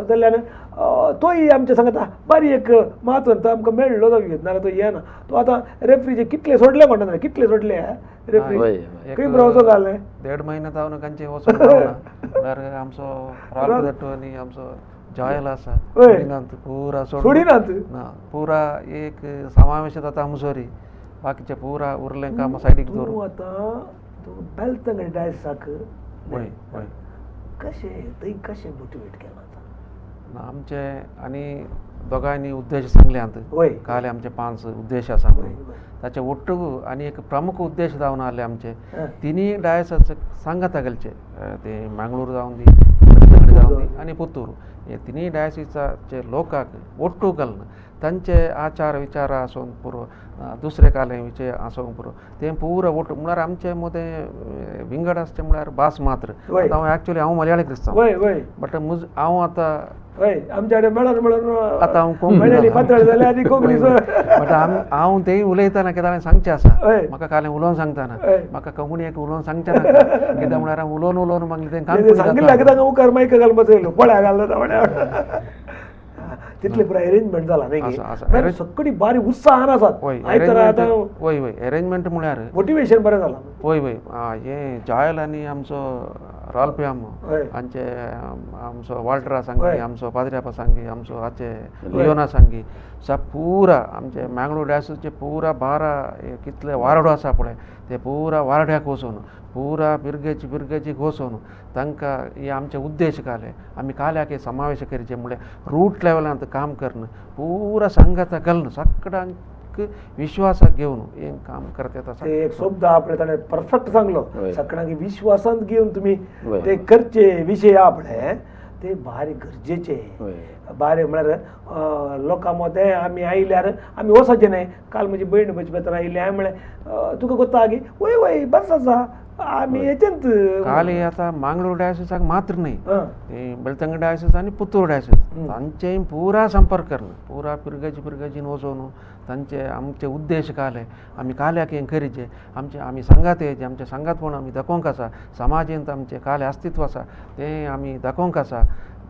जाल्यार तोय आमच्या सांगता बारी एक म्हत्वान तो आमकां मेळ्ळो जावं नाल्यार तो येना तो आतां रेफ्रीचे कितले सोडले म्हणटा कितले सोडले रेफ्री खंय ब्रावचो घालले 1.5 महिना जावन कांचे वचून म्हळ्यार आमचो राहुल दत्तो आनी आमचो जॉयल आसा सोडिनात पुरा सोडिनात ना पुरा एक समावेश जाता मुसोरी बाकीचे पुरा उरले काम सायडीक तूं दवरून आतां तूं बेल्तंगडे डायसाक वय वय कशें मोटिवेट केलां आमचे आनी दोगांयनी उद्देश सांगले आंत वय काले आमचे 5 उद्देश आसा ताचे ಒಟ್ಟಿಗೂ आनी एक प्रमुख उद्देश जावन आले आमचे तिनी डायसाचे सांगाता गेलचे ते मंगळूर जावन दी बेल्तंगडे जावन दी आनी पुत्तूर हे तिनी डायसीसाचे लोकांक ಒಟ್ಟು घालून तांचे आचार विचार आसून पुरो दुसरे काले विशय आसूंक पुरो ते पुरो ಒಟ್ಟು म्हळ्यार आमचे मदें विंगड आसचे म्हळ्यार भास मात्र आतां हांव एक्चुअली हांव मलयाळी क्रिस्तांव बट हांव आतां आमच्या कडेन मेळोन आतां हांव कोंकणी पातळ जाले आनी कोंकणी बट हांव तेय उलयतना केदां सांगचें आसा म्हाका कालें उलोवन सांगतना म्हाका कोंकणी एक उलोवन सांगचें नाका कित्याक म्हळ्यार हांव उलोवन मागीर तें सांगिल्लें मुखार मायक घाल बसयलो पळ्या घालना तितले पुरो अरेंजमेंट जाला न्ही सगळी बारी उत्साहान आसात वय वय अरेंजमेंट म्हळ्यार मोटिवेशन बरें जालां वय वय हे जॉयल आनी आमचो रालप्याम हांचे आमचो वाल्टरा सांगी आमचो पाद्र्यापा सांगी आमचो हाचे लियोना सांगी पुरा आमचे मंगळूर डायसीसचे पुरा 12 कितले वारडो आसा पळय ते पुरा वारड्याक वचून पुरा पिरगेची घोसून तांकां हे आमचे उद्देश काले आमी काल्याक हे समावेश करचे म्हळ्यार रूट लेवलांत काम करन पुरा संघाचा घालून सगळ्यांक विश्वासाक घेवन हे काम करतात आसा एक शब्द आपणे ताणें परफेक्ट सांगलो सगळ्यांक विश्वासांत घेवन तुमी ते करचे विशय आपणे ते भारी गरजेचे होय. भारी म्हळ्यार लोकां मदें आमी आयल्यार आमी वचचे न्हय. काल म्हजी भयण म्हजे भितर आयली हांवें म्हळें तुका कोत्ता गी वय वय बस आसा आमी हेचेंत ಖಾಲಿ ಆತ ಮಂಗಳೂರು ಡಯಾಸಿಸಾಗ ಮಾತ್ರ नहीं हां. ಈ ಬೆಳ್ತಂಗಡಿ ಡಯಾಸಿಸ್ आणि पुतूर डायसिस तांचे पुरा संपर्क करणं पुरा पिरगजीन वचोवन तांचे आमचे उद्देश काले आमी काल्याक हें करीचे आमचे आमी संघात येयचे आमच्या संघात पण आमी दाखोवंक आसा समाजींत आमचे काले अस्तित्व आसा तें आमी दाखोवंक आसा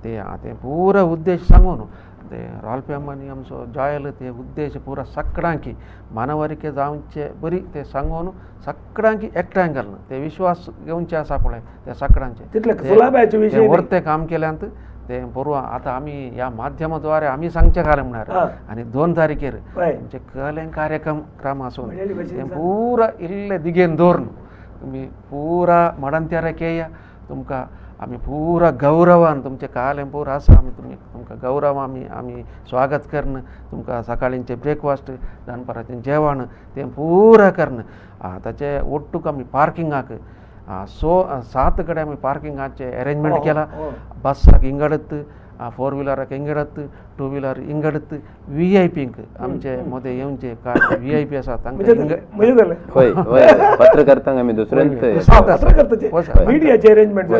ते पुरा उद्देश सांगून ते रालप्यामानी आमचो जॉयल ते उद्देश पुरा सगळ्यांकी मानवरिके जावचे बरी ते सांगून सगळ्यांकी एकठांय घालणं ते विश्वास घेवचे आसा पळय ते सगळ्यांचे तितले सुलाभाचे विशय ते व्हरते काम केल्यांत ते परवा आतां आमी ह्या माध्यमाद्वारे आमी सांगचे काले म्हणल्यार आनी 2 तारखेर हय. आमचे कले कार्यक्रम आसून म्हणलेली भशेन ते पुरा इल्ले दिगेन दवरून तुमी पुरा मडंत्यारे केया तुमकां आमी पुरा गौरवान तुमचे कालें पुरा आसा आमी तुमकां गौरव आमी स्वागत करणं तुमकां सकाळींचे ब्रेकफास्ट दनपाराचें जेवण तें पुरा करणं ताचे ओट्टूक आमी पार्किंगाक 7 कडेन आमी पार्किंगाचे अरेंजमेंट केला बसाक इंगडत 4 व्हिलराक इंगडत 2 व्हिलर इंगडत VIP आमचे मदें येवचे काय VIP आसा तांकां म्हणजे जालें होय होय पत्रकर्त्यांक आमी दुसऱ्यांत पत्रकर्त्याचे मिडियाचे अरेंजमेंट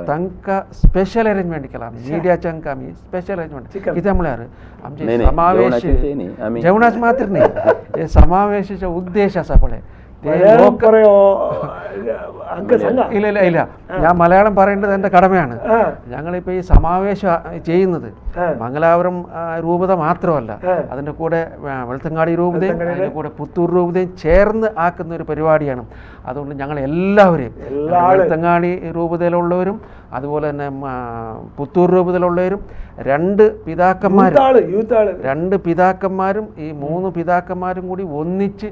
तांकां स्पेशल अरेंजमेंट केला मिडियाच्यांक आमी स्पेशल अरेंजमेंट कित्याक म्हळ्यार आमचे नाही, समावेश जेवणाचे विशय न्ही, आमी जेवणाच मात्र न्ही हे समावेशाचे उद्देश आसा पळय ते लोक अंक सांगा ഇല്ല ഇല്ല ഇല്ല ഞാൻ മലയാളം പറയേണ്ടത് എൻ്റെ കടമയാണ് ഞങ്ങളിപ്പോൾ ഈ സമാവേശം ചെയ്യുന്നത് മംഗലാപുരം രൂപത മാത്രമല്ല അതിൻ്റെ കൂടെ വെളുത്തങ്ങാടി രൂപതയും അതിൻ്റെ കൂടെ പുത്തൂർ രൂപതയും ചേർന്ന് ആക്കുന്ന ഒരു പരിപാടിയാണ് അതുകൊണ്ട് ഞങ്ങൾ എല്ലാവരെയും വെളുത്തങ്ങാടി രൂപതയിലുള്ളവരും അതുപോലെ തന്നെ പുത്തൂർ രൂപതയിലുള്ളവരും 2 പിതാക്കന്മാരും ഈ 3 പിതാക്കന്മാരും കൂടി ഒന്നിച്ച്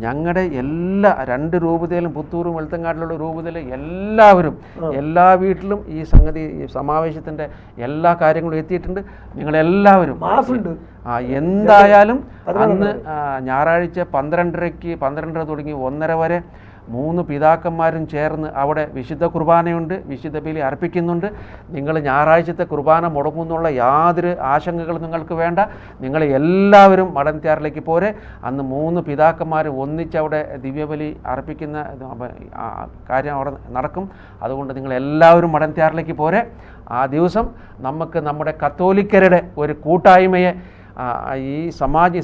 ഞങ്ങളുടെ എല്ലാ 2 രൂപതയിലും പുത്തൂറും വെളുത്തങ്ങാടിലുള്ള രൂപതയിലെ എല്ലാവരും എല്ലാ വീട്ടിലും ഈ സംഗതി ഈ സമാവേശത്തിൻ്റെ എല്ലാ കാര്യങ്ങളും എത്തിയിട്ടുണ്ട്. നിങ്ങളെല്ലാവരും എന്തായാലും അന്ന് ഞായറാഴ്ച 12:30 തുടങ്ങി 1:30 വരെ 3 പിതാക്കന്മാരും ചേർന്ന് അവിടെ വിശുദ്ധ കുർബാനയുണ്ട്, വിശുദ്ധ ബലി അർപ്പിക്കുന്നുണ്ട്. നിങ്ങൾ ഞായറാഴ്ചത്തെ കുർബാന മുടങ്ങുന്നുള്ള യാതൊരു ആശങ്കകളും നിങ്ങൾക്ക് വേണ്ട. നിങ്ങൾ എല്ലാവരും മടന്ത്യാറിലേക്ക് പോരെ. അന്ന് 3 പിതാക്കന്മാർ ഒന്നിച്ച് അവിടെ ദിവ്യബലി അർപ്പിക്കുന്ന കാര്യം അവിടെ നടക്കും. അതുകൊണ്ട് നിങ്ങൾ എല്ലാവരും മടന്ത്യാറിലേക്ക് പോരെ. ആ ദിവസം നമുക്ക് നമ്മുടെ കത്തോലിക്കരുടെ ഒരു കൂട്ടായ്മയെ ഈ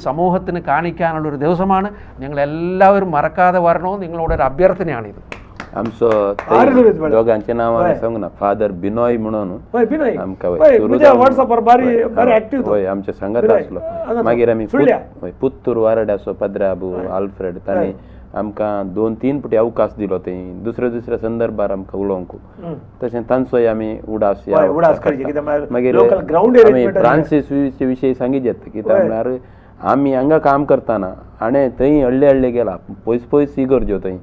സമൂഹത്തിന് കാണിക്കാനുള്ളൊരു ദിവസമാണ്. നിങ്ങളെല്ലാവരും മറക്കാതെ വരണമെന്ന് നിങ്ങളോട് ഒരു അഭ്യർത്ഥനയാണിത്. आमचो दोघांचे नांव हांवें सांगूं ना फादर बिनॉय म्हणून आमकां होय आमच्या संघात आसलो. मागीर आमी पुत्तूर वारड्याचो पद्राबू आल्फ्रेड तांणी आमकां 2-3 फावटी अवकाश दिलो थंय दुसऱ्या संदर्भार आमकां उलोवंक. तशें तांचोय आमी उडास मागीर आमी फ्रांसीस विशयी सांगितले कित्याक म्हळ्यार आमी हांगा काम करतना आनी थंय हळ्ळे गेला पयस इगर्ज्यो थंय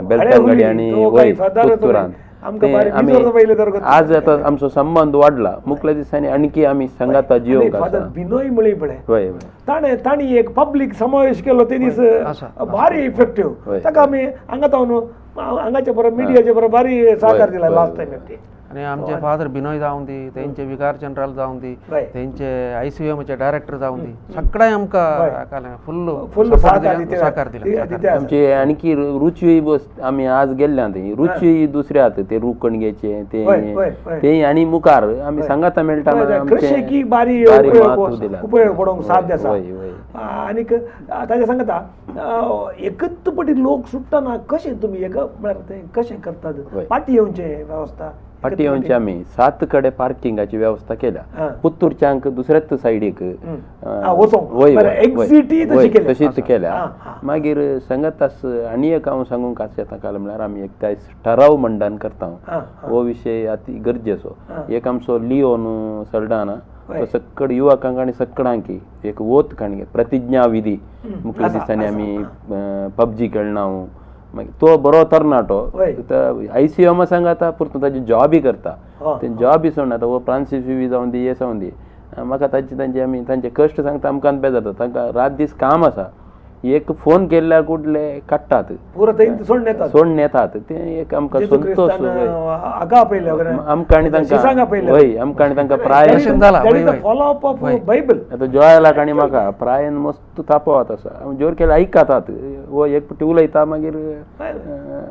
बेलतंगडी आणि वय पुत्तुरान आज आता आमचो संबंध वाढला. मुखल्या दिसांनी आणखी आमी संघात जिवंक आसा. बिनोय म्हळी पळय होय ताणी एक पब्लीक समावेश केलो ते दीस भारी इफेक्टिव्ह. ताका आमी हांगाच्या बरोबर मिडियाच्या बरोबर भारी सहकार दिला लास्ट टाइम. आणि आमचे फादर बिनोय जावन दी, तेंचे विकार जनरल जावन दी, तेंचे ICMचे डायरेक्टर जावन दी, सगळे आमकां फुल्ल सहकार दिला. आमचे आणखी रुची आमी आज गेल्ल्या थंय रुची दुसऱ्या ते रुकणगेचे ते आनी मुखार आमी सांगाता मेळटा कृषी बारी उपयोग पडोवंक साध्य आसा. आनीक ताचे सांगता एकच पटी लोक सुट्टना कशें तुमी एक म्हळ्यार ते कशें करतात पाटी येवचे वेवस्था फाटी येवचे आमी 7 कडे पार्किंगाची व्यवस्था केल्या. पुत्तूरच्यांक दुसऱ्याच सायडीक तशीच केल्या. मागीर सांगतास आनी एक हांव सांगूंक येता काल म्हळ्यार आमी एक ठराव मंडन करता. हो विशय अति गरजेचो. एक आमचो लिओन सल्डाना सक्कड युवकांक आनी सगळ्यांक एक वोत काणी प्रतिज्ञा विधी मुखल्या दिसांनी आमी PUBG खेळना. मागीर तो बरो तरणाटो ICM सांगाता पुरतो ताजी जॉबय करता. ते जॉबय सोडना वो फ्रांसीस विवी जावन दी हे जावन दी म्हाका तांचे आमी तांचे कश्ट सांगता आमकां बेजारता. तांकां रात दीस काम आसा एक फोन केल्यार कुठले काडटात पुरो थंय सोडून येतात सोडून येतात ते एक आमकां जेजू संतोष क्रिस्तान आगा आपयले वगैरे आमकां आनी शिसांग तांकां आपयले वय आमकां आनी तांकां प्रायन फॉलो अप ऑफ बायबल आतां जॉयलाक आनी म्हाका प्रायन मस्त तापोवत आसा जोर केल्यार आयकतात वो एक फावटी उलयता मागीर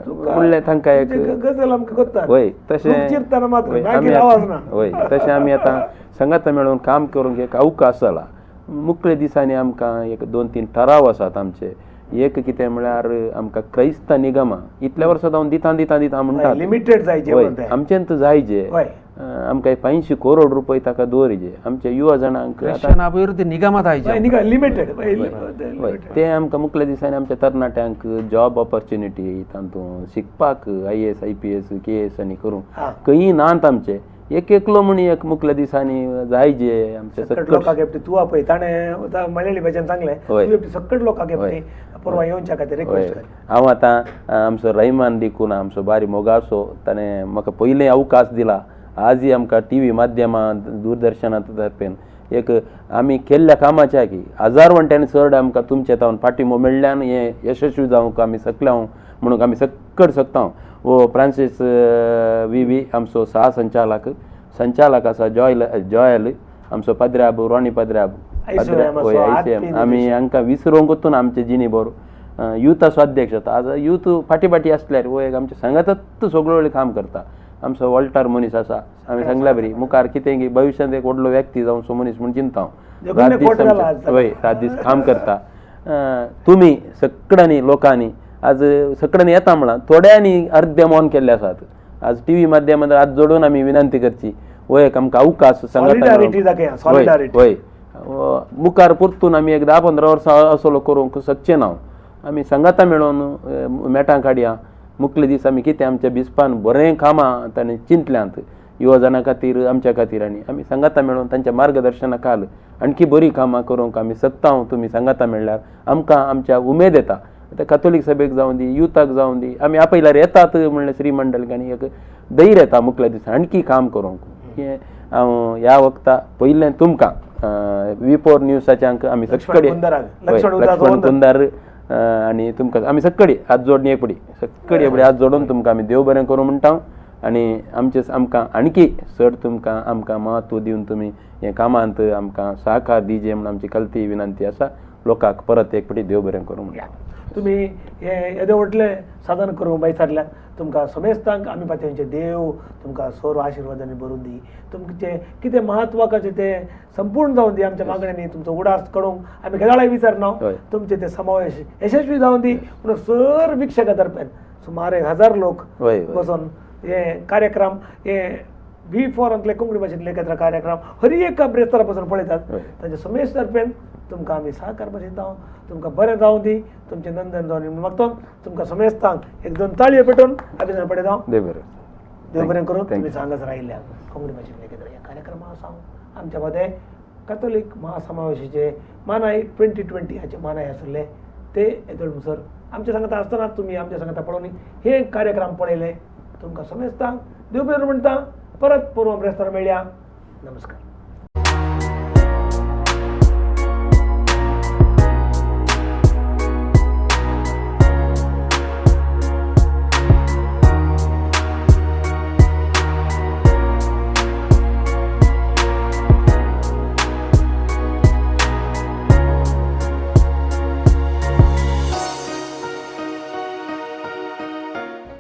म्हणलें तांकां एक गजाल आमकां करता वय तशें चिरतना मात्र वय, मागीर आवाज ना वय तशें आमी आतां संगात मेळून काम करूंक एक अवकाश जाला मुखले दिसांनी आमकां एक 2-3 ठराव आसात आमचे एक कितें म्हळ्यार आमकां क्राइस्त निगमा इतल्या वर्सां जावन दिता म्हणटात लिमिटेड जायचे वय, म्हणून ते. आमच्यान तर जायचे वय. आमकां 85 करोड रुपये ताका दवरिजे आमच्या युवा जाणांक ख्रिश्चन अभिवृद्धी निगमात आयचे लिमिटेड वय, ते आमकां मुखल्या दिसांनी आमच्या तरणाट्यांक जॉब ऑपॉर्च्युनिटी तातूंत शिकपाक IAS IPS KS आनी करूंक हा. खंयी नात आमचे एक एकलो म्हणी एक मुखल्या दिसांनी जायजे आमचे सकट लोकांक एपटी तूं आपय ताणें मल्याळी भाशेन सांगलें वय. तूं एपटी सकट लोकांक एपटी परवा येवच्या खातीर रिक्वेस्ट कर हांव आतां आमचो रैमान देखून आमचो बारी मोगासो ताणें म्हाका पयलें अवकाश दिला आजय आमकां TV माध्यमांत दूरदर्शना तर्फेन एक आमी केल्ल्या कामाच्या की 1000 वंट्यांनी चड आमकां तुमचे तावन पाठिंबो मेळ्ळ्यान हें यशस्वी जावंक आमी सकल्या म्हणून आमी सकट सकता वो फ्रांसीस VV आमचो संचालक आसा जॉयल आमचो पद्र्याब रोनी पद्र्याब ICM आमी हांकां विसरोंक वचून आमचे जिणी बरो युथाचो अध्यक्ष जाता आज युथ फाटी आसल्यार वो एक आमच्या सांगातच सगळो काम करता आमचो वॉल्टर मनीस आसा आमी सांगल्या बरी मुखार कितें की भविश्यांत एक व्हडलो व्यक्ती जावन सो मनीस म्हूण चिंता रात दीस काम करता तुमी सगळ्यांनी लोकांनी आज सगळ्यांनी येता म्हणा थोड्यांनी अर्धे मौन केल्ले आसात आज TV माध्यमांत आज जोडून आमी विनंती करची वो एक आमकां अवकाश वय मुखार परतून आमी एक 10-15 वर्सां असलो करूंक शकचे ना आमी संगाता मेळोन मेटां काडया मुखले दीस आमी कितें आमच्या बिस्पान बरें कामां ताणें चिंतल्यांत युवा जाणां खातीर आमच्या खातीर आनी आमी संगाता मेळोन तांच्या मार्गदर्शना खाल आणखी बरीं कामां करूंक आमी शकता तुमी संगाता मेळ्ळ्यार आमकां आमच्या उमेद येता आतां कातोलीक सभेक जावं दी युथाक जावं दी आमी आपयल्यार येतात म्हणल्यार श्रीमंडलकांनी एक धैर्य येता मुखल्या दिसा आणखी काम करूंक हांव ह्या वक्ता पयलें तुमकां V4 न्यूजाच्या आमी सगळे लक्ष्मण कुंदार आनी तुमकां आमी सगळी हात जोडणी एकपडी सगळी एपडी हात जोडून तुमकां आमी देव बरें करूं म्हणटा आनी आमकां आणखी चड तुमकां आमकां महत्व दिवन तुमी हे कामांत आमकां सहकार दिजे म्हण आमची कल्ती विनंती आसा लोकांक परत एकपटी देव बरें करूं म्हणटा तुमी हे येदे व्हडलें साधन करूं बैसारल्यान तुमकां समेस्तांक आमी पातयेंचे देव तुमकां सर्व आशिर्वादांनी भरून दी तुमचे कितें म्हत्वाकाचें तें संपूर्ण जावन दी आमच्या मागण्यांनी तुमचो उडास कळोवंक आमी केदाळाय विचारना तुमचे ते समावेश यशस्वी जावन दी म्हणून सर विक्षका तर्फेन सुमार 1000 लोक बसून हे कार्यक्रम हे V4 कोंकणी भाशेंतले एकत्र कार्यक्रम हर एक ब्रेस्तारा पासून पळयतात तांच्या समेश तर्फेन तुमकां आमी सहकार भाशेंत तुमकां बरें जावं दी तुमचें नंदन जावन म्हणून मागता तुमकां समेस्तांक एक 2 ताळयो पेटोवन अभिनंदन पळयता देव बरें करूं तुमी सांगच रायिल्ल्या कोंकणी भाशेंतले एकत्र ह्या कार्यक्रमाक हांव आमच्या मदें कातोलीक महासमावेशाचे मानाय 2020 हाचे मानाय आशिल्ले ते येतोळ मुसर आमच्या सांगता आसतना तुमी आमच्या सांगता पळोवनी हे कार्यक्रम पळयले तुमकां समेस्तांक देव बरें म्हणटा परत पूर्व ब्रेस्तार मेळया नमस्कार.